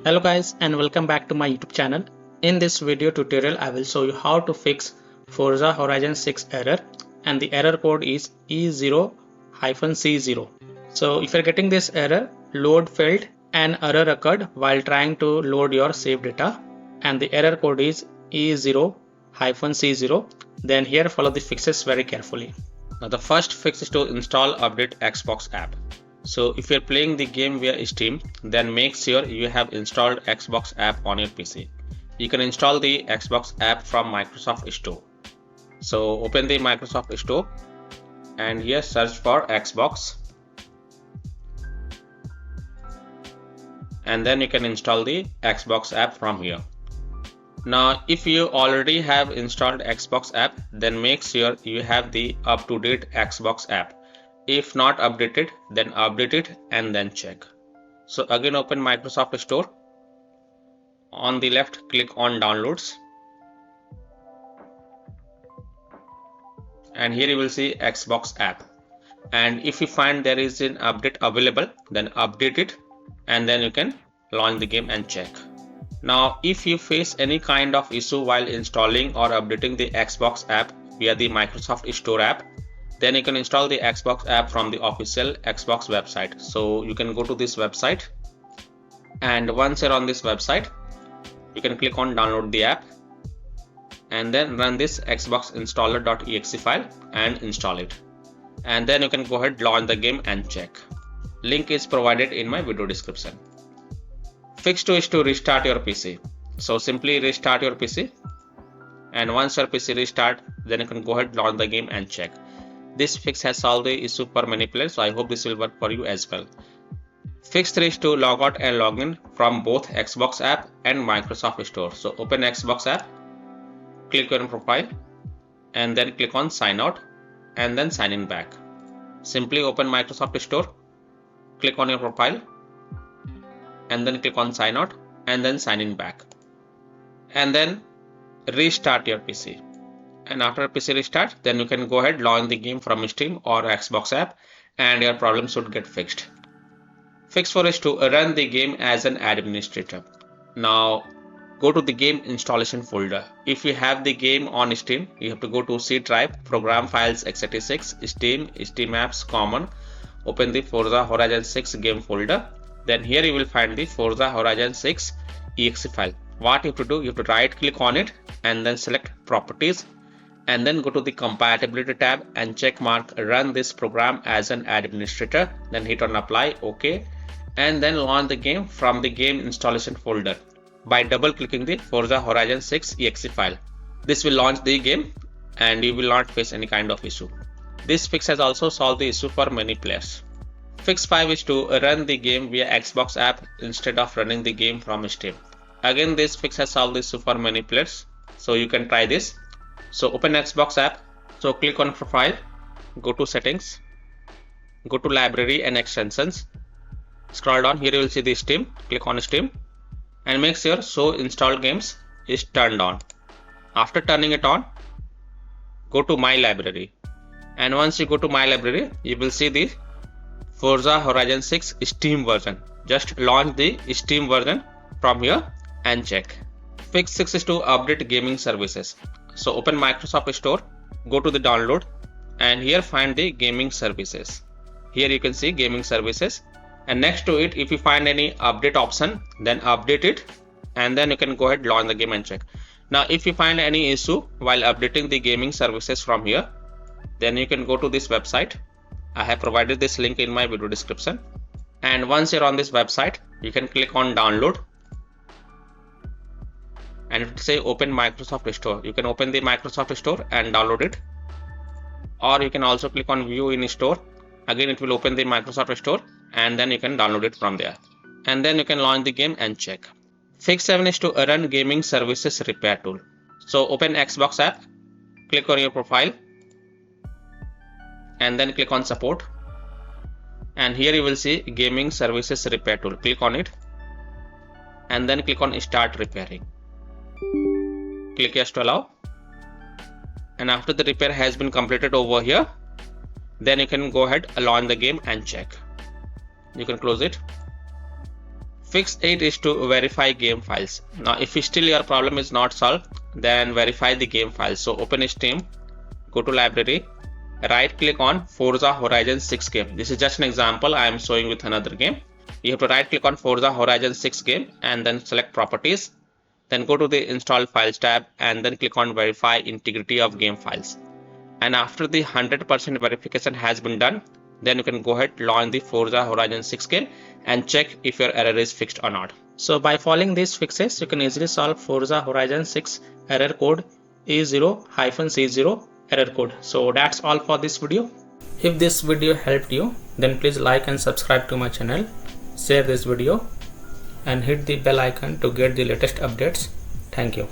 Hello guys and welcome back to my YouTube channel. In this video tutorial I will show you how to fix Forza Horizon 6 error, and the error code is E0-C0. So if you're getting this error, load failed, an error occurred while trying to load your save data, and the error code is E0-C0, then here follow the fixes very carefully. Now the first fix is to install update Xbox app. So if you're playing the game via Steam, then make sure you have installed Xbox app on your PC. You can install the Xbox app from Microsoft Store. So open the Microsoft Store and here search for Xbox, and then you can install the Xbox app from here. Now if you already have installed Xbox app, then make sure you have the up-to-date Xbox app. If not updated, then update it and then check. So again open Microsoft Store. On the left click on downloads, and here you will see Xbox app, and if you find there is an update available, then update it and then you can launch the game and check. Now if you face any kind of issue while installing or updating the Xbox app via the Microsoft Store app, then you can install the Xbox app from the official Xbox website. So you can go to this website, and once you're on this website, you can click on download the app and then run this Xbox installer.exe file and install it, and then you can go ahead, launch the game and check. Link is provided in my video description. Fix 2 is to restart your PC. So simply restart your PC, and once your PC restart, then you can go ahead, launch the game and check. This fix has solved the issue for many players, so I hope this will work for you as well. Fix 3 is to log out and log in from both Xbox app and Microsoft Store. So open Xbox app, click on profile, and then click on sign out and then sign in back. Simply open Microsoft Store, click on your profile, and then click on sign out and then sign in back, and then restart your PC. And after PC restart, then you can go ahead, launch the game from Steam or Xbox app, and your problem should get fixed. Fix 4 is to run the game as an administrator. Now go to the game installation folder. If you have the game on Steam, you have to go to C drive, program files x86, Steam, Steam apps, common. Open the Forza Horizon 6 game folder. Then here you will find the Forza Horizon 6 exe file. What you have to do, you have to right click on it and then select properties, and then go to the compatibility tab and check mark run this program as an administrator, then hit on apply, OK, and then launch the game from the game installation folder by double clicking the Forza Horizon 6 exe file. This will launch the game and you will not face any kind of issue. This fix has also solved the issue for many players. Fix 5 is to run the game via Xbox app instead of running the game from Steam. Again, this fix has solved the issue for many players, so you can try this. So open Xbox app, so click on profile, go to settings, go to library and extensions, scroll down, here you will see the Steam, click on Steam and make sure show installed games is turned on. After turning it on, go to my library, and once you go to my library, you will see the Forza Horizon 6 Steam version. Just launch the Steam version from here and check. Fix 6 is to update gaming services. So open Microsoft Store, go to the download, and here find the gaming services. Here you can see gaming services, and next to it, if you find any update option, then update it, and then you can go ahead, launch the game and check. Now if you find any issue while updating the gaming services from here, then you can go to this website. I have provided this link in my video description, and once you're on this website, you can click on download, and it will say open Microsoft Store. You can open the Microsoft Store and download it, or you can also click on view in store. Again it will open the Microsoft Store and then you can download it from there, and then you can launch the game and check. Fix 7 is to run gaming services repair tool. So open Xbox app, click on your profile, and then click on support, and here you will see gaming services repair tool. Click on it and then click on start repairing. Click yes to allow, and after the repair has been completed over here, then you can go ahead, launch the game and check. You can close it. Fix 8 is to verify game files. Now if still your problem is not solved, then verify the game files. So open Steam, go to library, right click on Forza Horizon 6 game. This is just an example I am showing with another game. You have to right click on Forza Horizon 6 game and then select properties. Then go to the install files tab and then click on verify integrity of game files. And after the 100% verification has been done, then you can go ahead, launch the Forza Horizon 6 game and check if your error is fixed or not. So by following these fixes, you can easily solve Forza Horizon 6 error code E0-C0 error code. So that's all for this video. If this video helped you, then please like and subscribe to my channel, share this video and hit the bell icon to get the latest updates. Thank you.